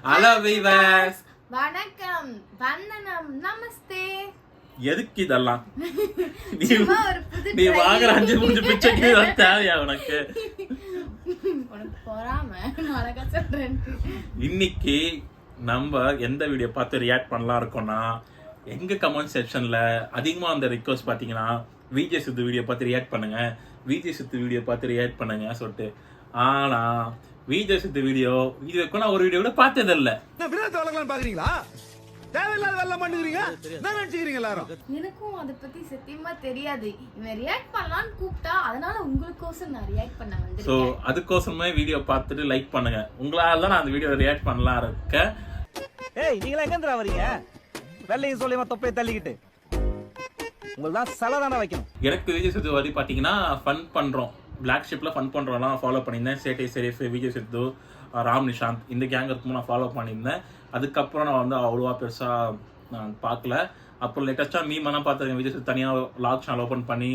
Hello viewers, வணக்கம், வந்தனம், நமஸ்தே. எதுக்கு இதெல்லாம்? நீ வாங்குற 5 பிச்சைக்கு தேவையா உனக்கு? இன்னைக்கு நம்ம எந்த வீடியோ பார்த்து ரியாக்ட் பண்ணலாம் இருக்கோம்னா, எங்க கமெண்ட் செக்ஷன்ல அதிகமா அந்த ரிக்வஸ்ட் பாத்தீங்கன்னா விஜய் சித்து வீடியோ பார்த்து ரியாக்ட் பண்ணுங்க, விஜய் சித்து வீடியோ பார்த்து ரியாக்ட் பண்ணுங்க சொல்லிட்டு. ஆனா விஜய் சித்து வீடியோ இதுவரைக்கும் நான் ஒரு வீடியோ கூட பார்த்தது இல்ல. பாக்குறீங்களா? தேவையில்லாத வெள்ளம் பண்ணுகிறீங்க. என்ன நினைச்சுக்கிறீங்க எல்லாரும்? எனக்கும் அத பத்தி சத்தியமா தெரியாது. இவன் ரியாக்ட் பண்ணலாம்னு கூப்பிட்டா அதனால உங்களுக்கோசம் நான் ரியாக்ட் பண்ண வந்திருக்கேன். சோ அதுக்கோசமே வீடியோ பார்த்துட்டு லைக் பண்ணுங்க. உங்களால தான் நான் அந்த வீடியோ ரியாக்ட் பண்ணலாம் இருக்கேன். ஏய், நீங்க எங்கன்றா வரீங்க? வெள்ளையும் சொல்லியமா தொப்பையை தள்ளிக்கிட்டு உங்களுக்கு தான் சலதான வைக்கணும். எனக்கு விஜய் சித்து வந்து பாத்தீங்கன்னா ஃபன் பண்றோம், பிளாக் ஷிப்ல ஃபன் பண்றோம்லாம் ஃபாலோ பண்ணியிருந்தேன். சேட்டை ஷெரீஃப், விஜய் சித்து, ராம் நிஷாந்த் இந்த கேங் இருக்கும் நான் ஃபாலோ பண்ணியிருந்தேன். அதுக்கப்புறம் நான் வந்து அவ்வளோவா பெருசா நான் பார்க்கல. அப்புறம் லேட்டஸ்டா மீமெல்லாம் பார்த்துருக்கேன். விஜய் சித்து தனியாக லாக் சேனல் ஓப்பன் பண்ணி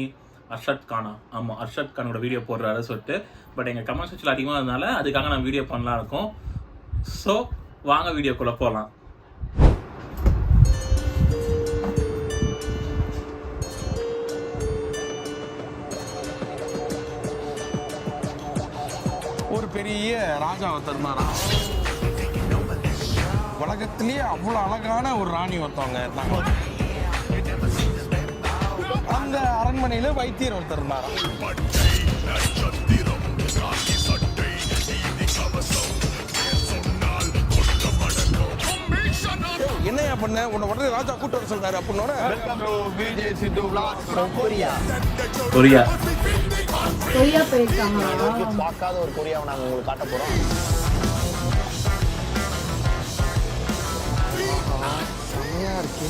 அர்ஷத் கானோட வீடியோ போடுறாரு சொல்லிட்டு. பட் எங்கள் கமெண்ட் செக்ஷன் அதிகமாக இருந்தனால அதுக்காக நான் வீடியோ பண்ணலாம் இருக்கோம். ஸோ வாங்க வீடியோக்குள்ளே போகலாம். ஒரு பெரிய ராஜா ஒருத்தர், உலகத்திலேயே அவ்வளவு அழகான ஒரு ராணி ஒருத்தவங்க இருந்தாங்க. அந்த அரண்மனையில வைத்தியர் ஒருத்தர் இருந்தாராம். என்னையா பண்ண உன்னை உடனே ராஜா கூட்டு வர சொல்றாரு அப்படின்னோட கொரியா போயிருக்காங்க. பார்க்காத ஒரு கொரியாவை நாங்கள் உங்களுக்கு காட்ட போறோம். செம்மையா இருக்கு.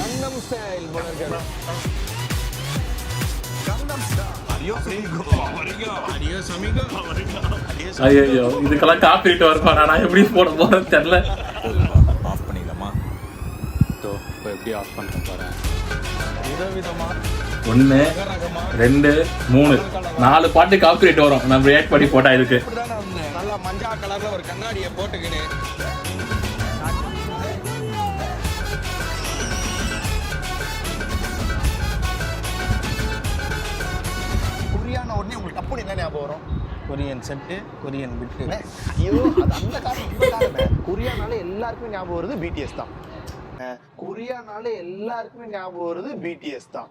Gangnam Style போனீங்க. ஐயோ இதுக்கெல்லாம் காப்பிட்டு வரப்பா, நான் எப்படி போட போறேன்னு தெரியல. ஆஃப் பண்ணிடலாமா? இப்போ எப்படி ஆஃப் பண்ணுறேன் பாரு. விதவிதமா 1 2 3 4 பாட்டு காப்பிரைட் வரும் நம்ம ரியாக்ட் பண்ணி போட்டா. இதுக்கு நல்லா மஞ்சா கலர்ல ஒரு கண்ணாடியை போட்டுக்கின்னு கொரியான உடனே உங்களுக்கு அப்படி என்ன ஞாபகம் வரும்? கொரியன் செட்டு, கொரியன் பிட்டு. ஐயோ, அது அந்த காலம். கொரியானால எல்லாருக்குமே ஞாபகம் வருது பிடிஎஸ் தான். கொரியானால எல்லாருக்குமே ஞாபகம் வருது பிடிஎஸ் தான்.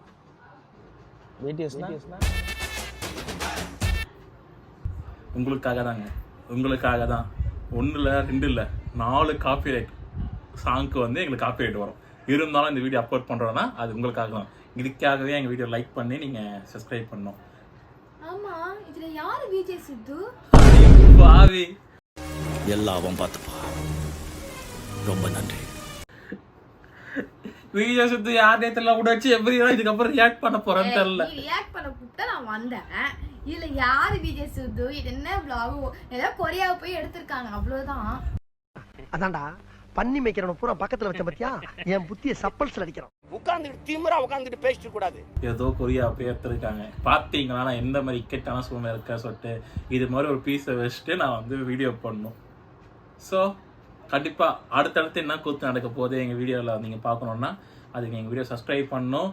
உங்களுக்காக தாங்க, உங்களுக்காக தான். 1 இல்ல 2 இல்ல 4 காப்பிரைட் சாங்க்கு வந்து எங்களுக்கு காப்பிரைட் வரும். இருந்தாலும் இந்த வீடியோ அப்லோட் பண்றோம்னா அது உங்களுக்காக தான். இதுக்காகவே எங்க வீடியோ லைக் பண்ணி நீங்க சப்ஸ்கிரைப் பண்ணணும். ஆமா, இதுல யாரு விஜய் சித்து? பாவி எல்லாவும் பார்த்துப்பா. ரொம்ப நன்றி. விஜய் சித்து யார் நேரத்துல கூட வச்சு எப்படியா இதுக்கப்புறம் ரியாக்ட் பண்ண போறேன்னு தெரியல. நீ ரியாக்ட் பண்ண கூப்பிட்டா நான் வந்தேன். இதுல யாரு விஜய் சித்து? இது என்ன vlog? ஏதோ கொரியாவை போய் எடுத்திருக்காங்க, அவ்வளவுதான். அதான்டா பண்ணி மேய்க்கிறவன பூரா பக்கத்துல வச்ச பத்தியா என் புத்திய சப்பல்ஸ்ல அடிக்கிறான். உட்கார்ந்துட்டு திமிரா உட்கார்ந்துட்டு பேசிட்டு கூடாது. ஏதோ கொரியா போய் எடுத்துருக்காங்க. பாத்தீங்களா நான் எந்த மாதிரி இக்கட்டான சூழ்நிலை இருக்க சொல்லிட்டு. இது மாதிரி ஒரு பீஸை வச்சுட்டு நான் வந்து வீடியோ பண்ணணும். ஸோ கண்டிப்பா அடுத்தடுத்து என்ன கூத்து நடக்க போகுது எங்கள் வீடியோவில் நீங்கள் பார்க்கணுன்னா அதுக்கு எங்கள் வீடியோ சப்ஸ்கிரைப் பண்ணணும்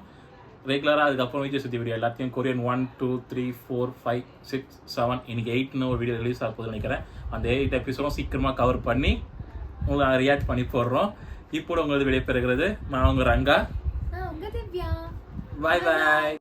ரெகுலராக. அதுக்கப்புறம் விஜய் சித்து வீடியோ எல்லாத்தையும் கொரியன் 1 2 3 4 5 6 7 இன்னைக்கு 8ன்னு ஒரு வீடியோ ரிலீஸ் ஆக போகுதுன்னு நினைக்கிறேன். அந்த 8 எபிசோடும் சீக்கிரமாக கவர் பண்ணி உங்களுக்கு ரியாக்ட் பண்ணி போடுறோம். இப்போ உங்களுக்கு விடைபெறுகிறது நான் உங்கள் ரங்கா. உங்க திவ்யா. பாய் பாய்.